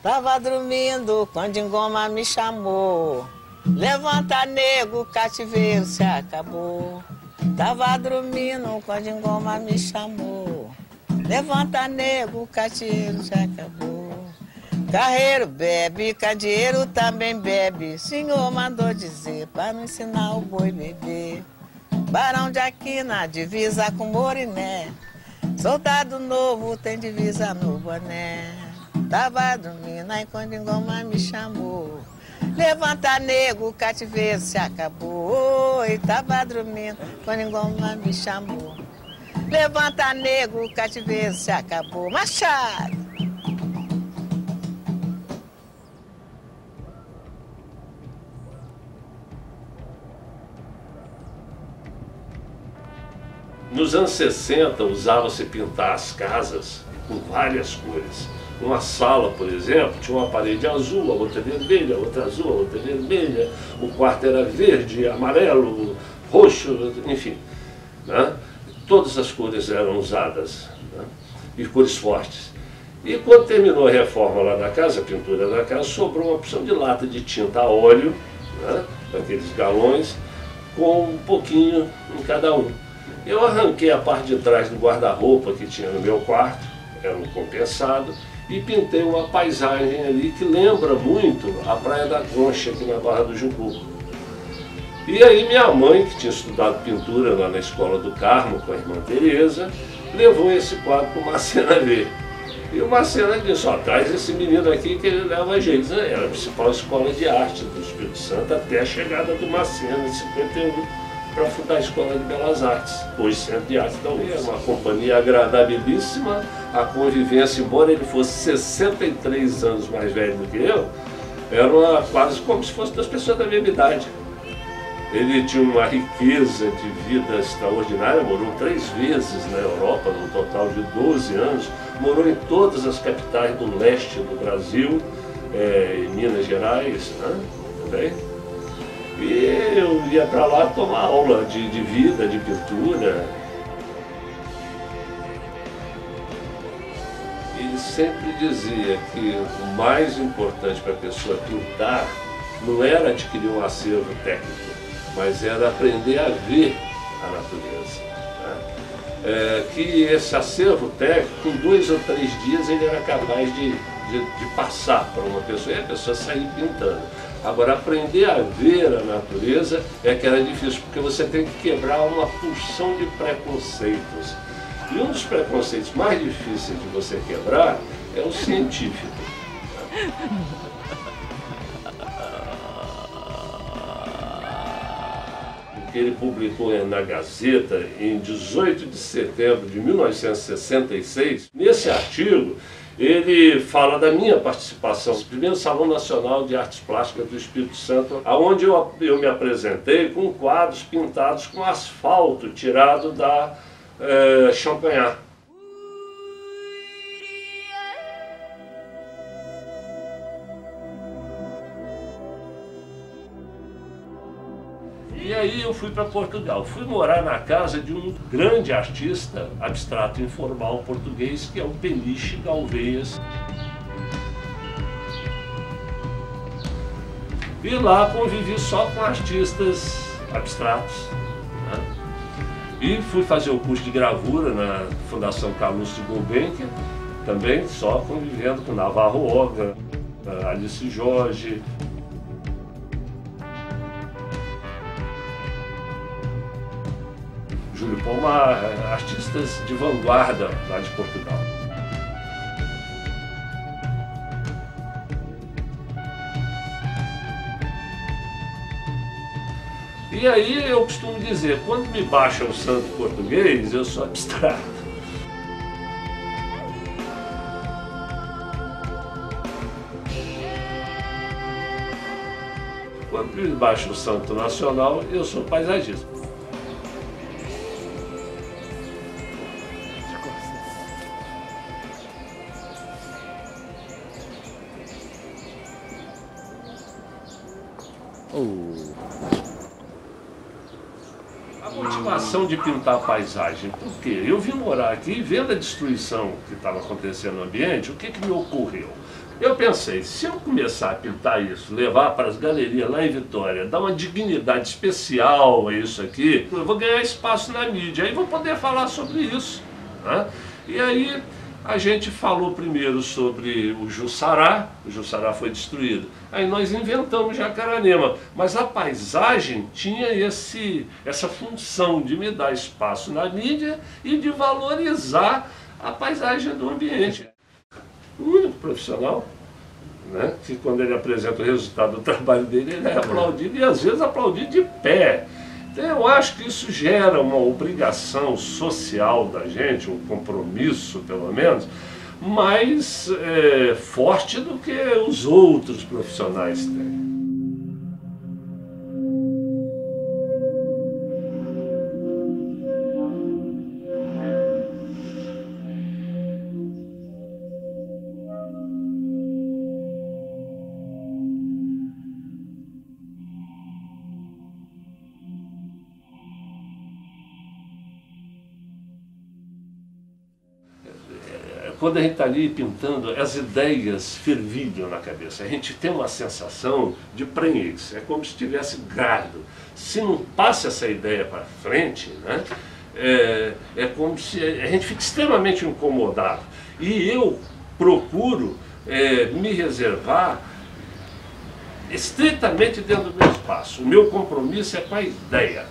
Tava dormindo quando Engoma me chamou. Levanta, nego, o cativeiro se acabou. Tava dormindo quando Engoma me chamou. Levanta, nego, o cativeiro se acabou. Carreiro bebe, candeeiro também bebe. Senhor mandou dizer pra não ensinar o boi beber. Barão de Aquina, divisa com Moriné. Soldado novo tem divisa no boné. Tava dormindo aí quando Engoma me chamou. Levanta, nego, o cativeiro se acabou. Oi, tava dormindo quando Engoma me chamou. Levanta, nego, o cativeiro se acabou. Machado! Nos anos 60, usava-se pintar as casas com várias cores. Uma sala, por exemplo, tinha uma parede azul, a outra vermelha, a outra azul, a outra vermelha. O quarto era verde, amarelo, roxo, enfim. Né? Todas as cores eram usadas, né? E cores fortes. E quando terminou a reforma lá da casa, a pintura da casa, sobrou uma opção de lata de tinta a óleo, né? Daqueles galões, com um pouquinho em cada um. Eu arranquei a parte de trás do guarda-roupa que tinha no meu quarto, era um compensado, e pintei uma paisagem ali que lembra muito a Praia da Concha, aqui na Barra do Jucu. E aí minha mãe, que tinha estudado pintura lá na Escola do Carmo com a irmã Tereza, levou esse quadro para o Macena ver. E o Macena disse, ó, traz esse menino aqui que ele leva jeito. Era a principal escola de arte do Espírito Santo até a chegada do Macena em 51. Para fundar a Escola de Belas Artes, hoje Centro de Arte da UFS. Uma companhia agradabilíssima, a convivência, embora ele fosse 63 anos mais velho do que eu, era quase como se fosse das pessoas da mesma idade. Ele tinha uma riqueza de vida extraordinária, morou 3 vezes na Europa, num total de 12 anos, morou em todas as capitais do leste do Brasil, em Minas Gerais, né, também. E eu ia para lá tomar aula de vida, de pintura. Ele sempre dizia que o mais importante para a pessoa pintar não era adquirir um acervo técnico, mas era aprender a ver a natureza. Né? Que esse acervo técnico, com 2 ou 3 dias, ele era capaz de passar para uma pessoa e a pessoa sair pintando. Agora, aprender a ver a natureza é que era difícil, porque você tem que quebrar uma porção de preconceitos. E um dos preconceitos mais difíceis de você quebrar é o científico. O que ele publicou na Gazeta em 18 de setembro de 1966, nesse artigo, ele fala da minha participação no primeiro Salão Nacional de Artes Plásticas do Espírito Santo, onde eu me apresentei com quadros pintados com asfalto tirado da Champagnat. E aí eu fui para Portugal, fui morar na casa de um grande artista abstrato informal português, que é o Peniche Galveias. E lá convivi só com artistas abstratos, né? E fui fazer o curso de gravura na Fundação Calouste Gulbenkian, também só convivendo com Navarro Oga, Alice Jorge, Júlio Pomar, artistas de vanguarda lá de Portugal. E aí eu costumo dizer, quando me baixa o santo português, eu sou abstrato. Quando me baixa o santo nacional, eu sou paisagista. A motivação de pintar a paisagem, por quê? Eu vim morar aqui e vendo a destruição que estava acontecendo no ambiente, o que me ocorreu? Eu pensei, se eu começar a pintar isso, levar para as galerias lá em Vitória, dar uma dignidade especial a isso aqui, eu vou ganhar espaço na mídia, aí vou poder falar sobre isso, né? E aí a gente falou primeiro sobre o Jussará foi destruído. Aí nós inventamos Jacaranema, mas a paisagem tinha essa função de me dar espaço na mídia e de valorizar a paisagem do ambiente. O único profissional, né, que quando ele apresenta o resultado do trabalho dele, ele é aplaudido e às vezes aplaudido de pé. Então eu acho que isso gera uma obrigação social da gente, um compromisso pelo menos, mais forte do que os outros profissionais têm. Quando a gente está ali pintando, as ideias fervilham na cabeça. A gente tem uma sensação de prenhez, é como se estivesse grávido. Se não passa essa ideia para frente, né, é como se a gente fica extremamente incomodado. E eu procuro me reservar estritamente dentro do meu espaço. O meu compromisso é com a ideia.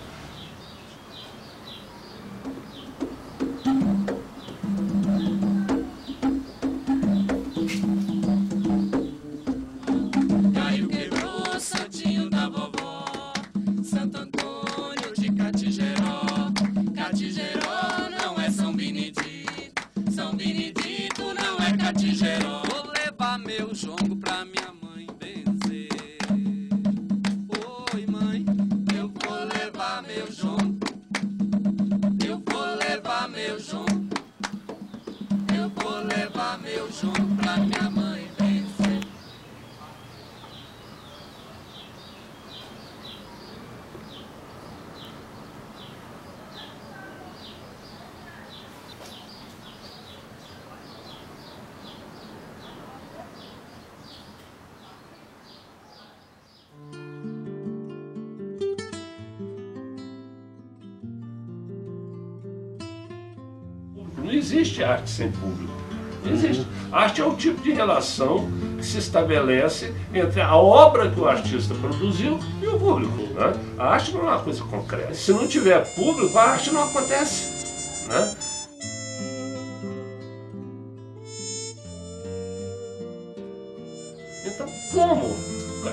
Vou levar meu jongo pra minha mãe benzer. Oi, mãe, eu vou levar meu jongo. Eu vou levar meu jongo. Eu vou levar meu jongo pra minha mãe benzer. Não existe arte sem público. Não existe. Arte é o tipo de relação que se estabelece entre a obra que o artista produziu e o público, né? A arte não é uma coisa concreta. Se não tiver público, a arte não acontece, né? Então, como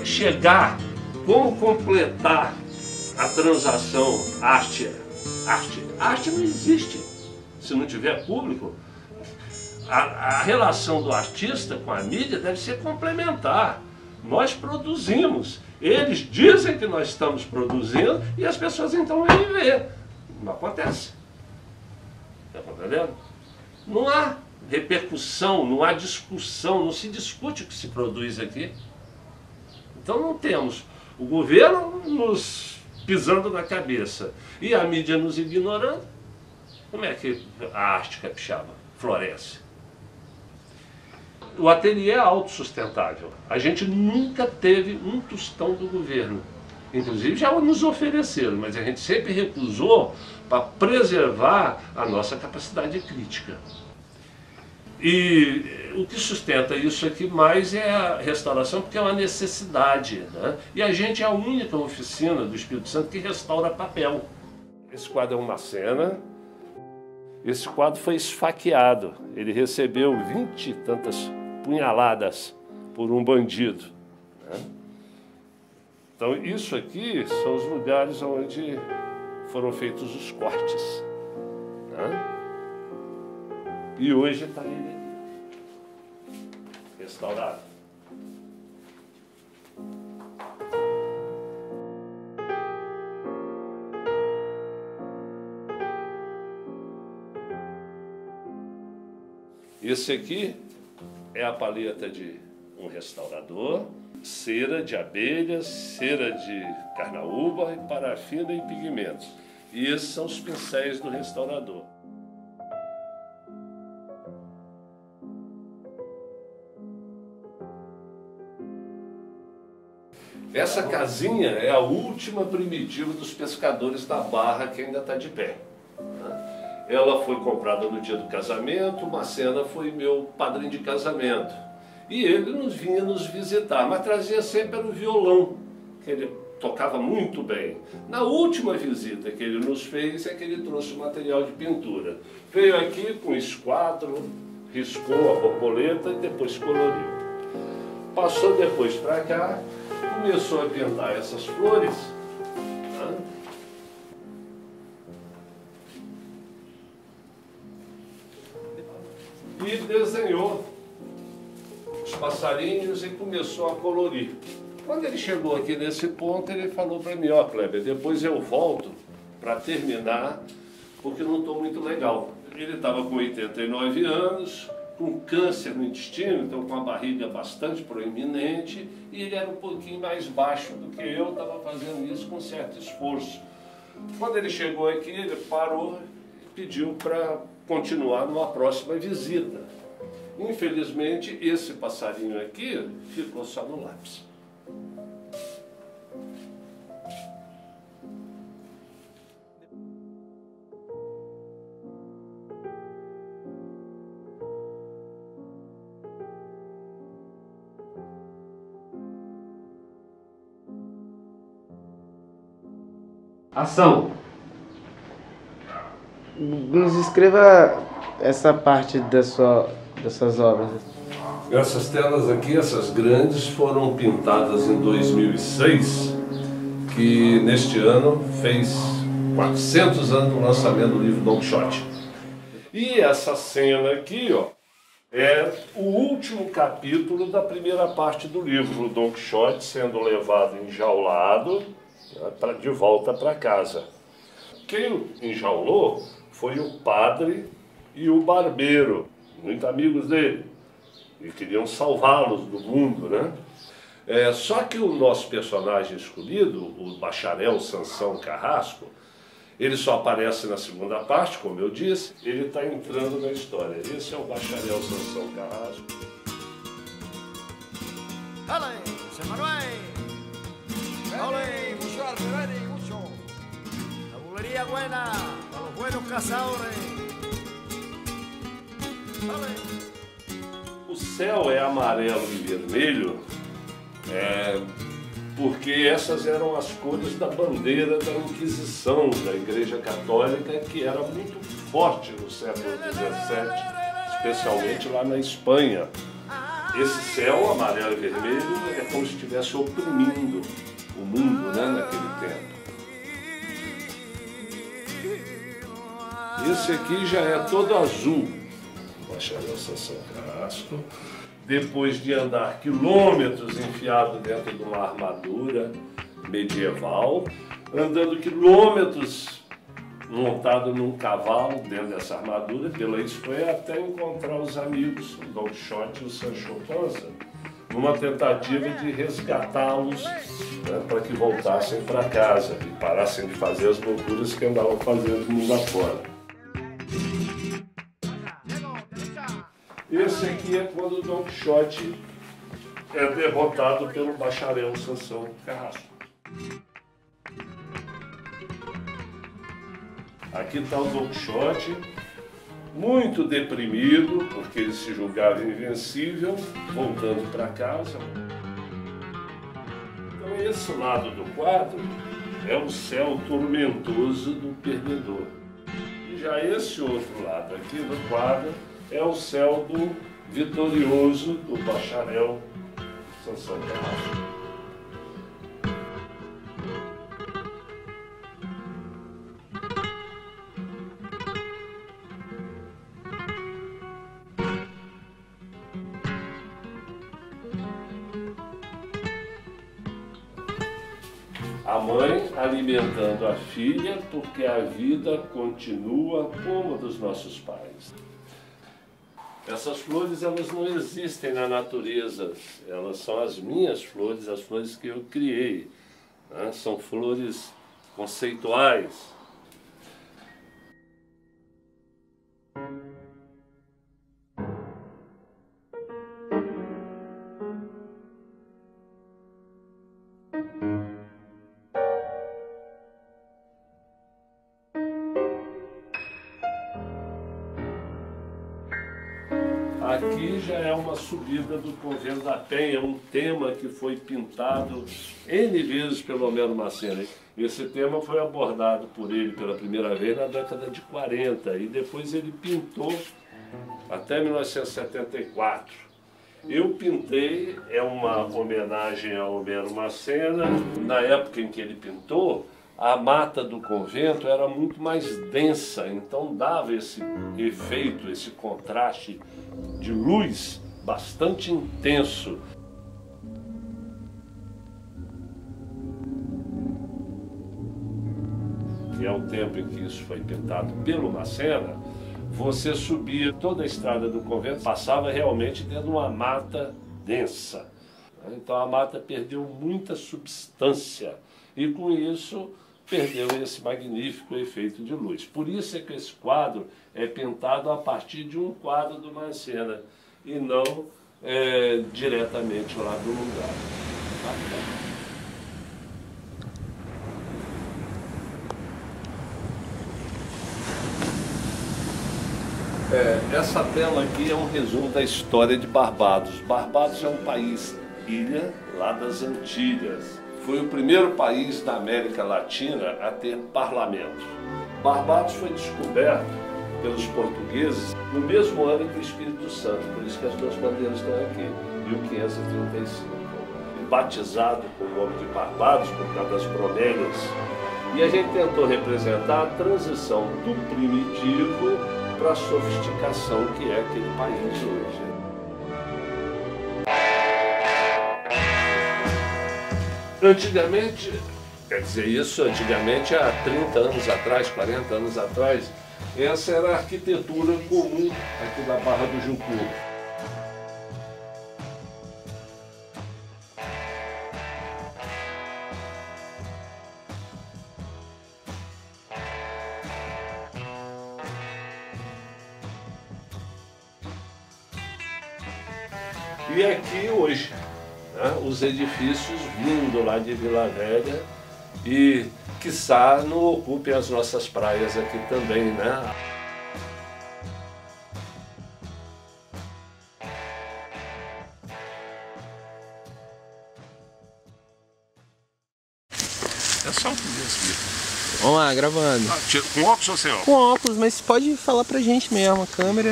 chegar, como completar a transação arte? A arte não existe se não tiver público. A relação do artista com a mídia deve ser complementar. Nós produzimos, eles dizem que nós estamos produzindo e as pessoas então vêm ver. Não acontece. Está entendendo? Não há repercussão, não há discussão, não se discute o que se produz aqui. Então não temos o governo nos pisando na cabeça e a mídia nos ignorando. Como é que a arte capixaba floresce? O ateliê é autossustentável. A gente nunca teve um tostão do governo. Inclusive já nos ofereceram, mas a gente sempre recusou para preservar a nossa capacidade crítica. E o que sustenta isso aqui mais é a restauração, porque é uma necessidade, né? E a gente é a única oficina do Espírito Santo que restaura papel. Esse quadro é uma cena. Esse quadro foi esfaqueado. Ele recebeu 20 e tantas punhaladas por um bandido, né? Então isso aqui são os lugares onde foram feitos os cortes, né? E hoje está ele aqui, restaurado. Esse aqui é a paleta de um restaurador. cera de abelhas, cera de carnaúba, parafina e pigmentos. E esses são os pincéis do restaurador. Essa casinha é a última primitiva dos pescadores da Barra que ainda está de pé. Ela foi comprada no dia do casamento, o Macena foi meu padrinho de casamento. E ele vinha nos visitar, mas trazia sempre o violão, que ele tocava muito bem. Na última visita que ele nos fez é que ele trouxe o material de pintura. Veio aqui com esquadro, riscou a borboleta e depois coloriu. Passou depois para cá, começou a pintar essas flores. E desenhou os passarinhos e começou a colorir. Quando ele chegou aqui nesse ponto, ele falou para mim: ó, Kleber, depois eu volto para terminar, porque não estou muito legal. Ele estava com 89 anos, com câncer no intestino, então com a barriga bastante proeminente, e ele era um pouquinho mais baixo do que eu, estava fazendo isso com certo esforço. Quando ele chegou aqui, ele parou e pediu para continuar numa próxima visita. Infelizmente, esse passarinho aqui ficou só no lápis. Ação! Nos escreva essa parte das suas obras. Essas telas aqui, essas grandes, foram pintadas em 2006, que neste ano fez 400 anos do lançamento do livro Don Quixote. E essa cena aqui, ó, é o último capítulo da primeira parte do livro, o Don Quixote sendo levado enjaulado de volta para casa. Quem o enjaulou foi o padre e o barbeiro, muito amigos dele, e queriam salvá-los do mundo, né? Só que o nosso personagem escolhido, o bacharel Sansão Carrasco, ele só aparece na segunda parte, como eu disse, ele está entrando na história. Esse é o bacharel Sansão Carrasco. Dale, José Manuel. Dale, mucho arte, vení, mucho. La bulería buena, para los buenos cazadores. Dale. O céu é amarelo e vermelho, porque essas eram as cores da bandeira da Inquisição, da Igreja Católica, que era muito forte no século XVII, especialmente lá na Espanha. Esse céu amarelo e vermelho é como se estivesse oprimindo o mundo, né, naquele tempo. Esse aqui já é todo azul, o bacharel Sansão Carrasco, depois de andar quilômetros enfiado dentro de uma armadura medieval, andando quilômetros montado num cavalo dentro dessa armadura pela Espanha até encontrar os amigos, o Don Quixote e o Sancho Panza, numa tentativa de resgatá-los, né, para que voltassem para casa e parassem de fazer as loucuras que andavam fazendo mundo afora. Esse aqui é quando o Don Quixote é derrotado pelo bacharel Sansão Carrasco. Aqui está o Don Quixote, muito deprimido, porque ele se julgava invencível, voltando para casa. Então esse lado do quadro é o céu tormentoso do perdedor. E já esse outro lado aqui do quadro é o céu do vitorioso, do bacharel Sansão Carrasco. A mãe alimentando a filha, porque a vida continua como a dos nossos pais. Essas flores, elas não existem na natureza, elas são as minhas flores, as flores que eu criei, né? São flores conceituais. Aqui já é uma subida do Convento da Penha, um tema que foi pintado N vezes pelo Homero Macena. Esse tema foi abordado por ele pela primeira vez na década de 40 e depois ele pintou até 1974. Eu pintei, é uma homenagem ao Homero Macena. Na época em que ele pintou, a mata do convento era muito mais densa, então dava esse efeito, esse contraste de luz bastante intenso. Que é o tempo em que isso foi pintado pelo Macena. Você subia toda a estrada do convento, passava realmente dentro de uma mata densa. Então a mata perdeu muita substância e com isso perdeu esse magnífico efeito de luz. Por isso é que esse quadro é pintado a partir de um quadro do Macena e não diretamente lá do lugar. Essa tela aqui é um resumo da história de Barbados. Barbados é um país ilha lá das Antilhas. Foi o primeiro país da América Latina a ter parlamento. Barbados foi descoberto pelos portugueses no mesmo ano que o Espírito Santo, por isso que as duas bandeiras estão aqui, 1535. Batizado com o nome de Barbados por causa das bromélias. E a gente tentou representar a transição do primitivo para a sofisticação que é aquele país hoje. Antigamente, quer dizer isso, antigamente há 30 anos atrás, 40 anos atrás, essa era a arquitetura comum aqui da Barra do Jucu. E aqui hoje, né, os edifícios vindo lá de Vila Velha e, quiçá, não ocupem as nossas praias aqui também, né? É só um aqui. Vamos lá, gravando. Com óculos ou sem óculos? Com óculos, mas pode falar pra gente mesmo, a câmera.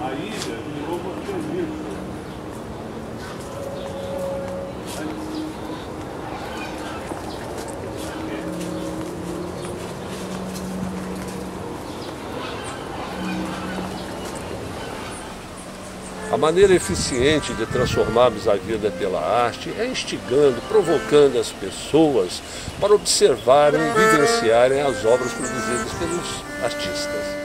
A ilha virou uma península. A maneira eficiente de transformarmos a vida pela arte é instigando, provocando as pessoas para observarem e vivenciarem as obras produzidas pelos artistas.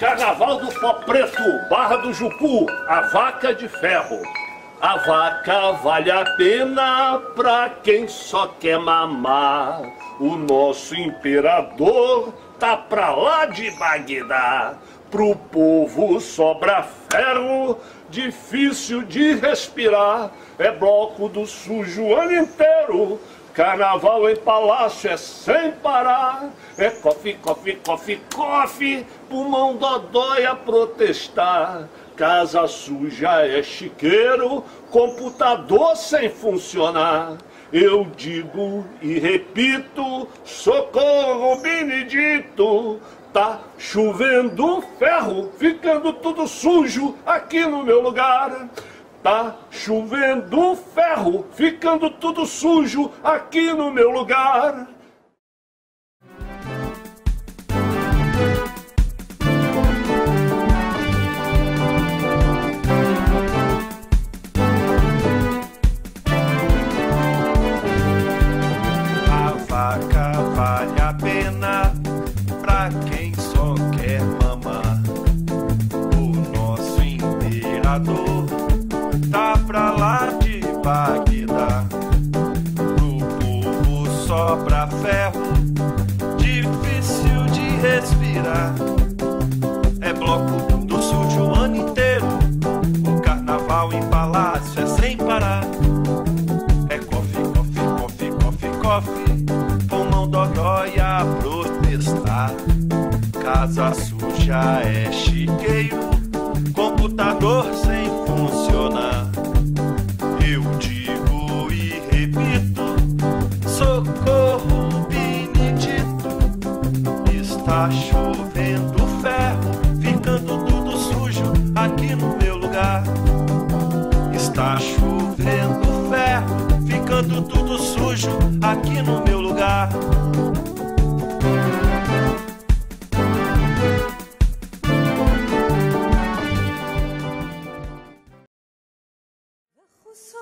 Carnaval do Pó Preto, Barra do Jucu, a vaca de ferro. A vaca vale a pena pra quem só quer mamar. O nosso imperador tá pra lá de Bagdá. Pro povo sobra ferro, difícil de respirar, é bloco do sujo o ano inteiro. Carnaval em palácio é sem parar, é coffee, coffee, coffee, coffee, pulmão dodói a protestar. Casa suja é chiqueiro, computador sem funcionar. Eu digo e repito, socorro Benedito, tá chovendo ferro, ficando tudo sujo aqui no meu lugar. Tá chovendo ferro, ficando tudo sujo aqui no meu lugar. A vaca vale a pena pra quem só quer mamar. O nosso imperador tá pra lá de Bagdá. Pro povo sobra ferro, difícil de respirar. É bloco do sujo o ano inteiro, o carnaval em palácio é sem parar. É coffee, coffee, coffee, coffee, coffee, pulmão dodói a protestar. Casa suja é chiqueiro, computador sem funcionar. Eu digo e repito, socorro Benedito, está chovendo ferro, ficando tudo sujo aqui no meu lugar. Está chovendo ferro, ficando tudo sujo aqui no meu lugar. So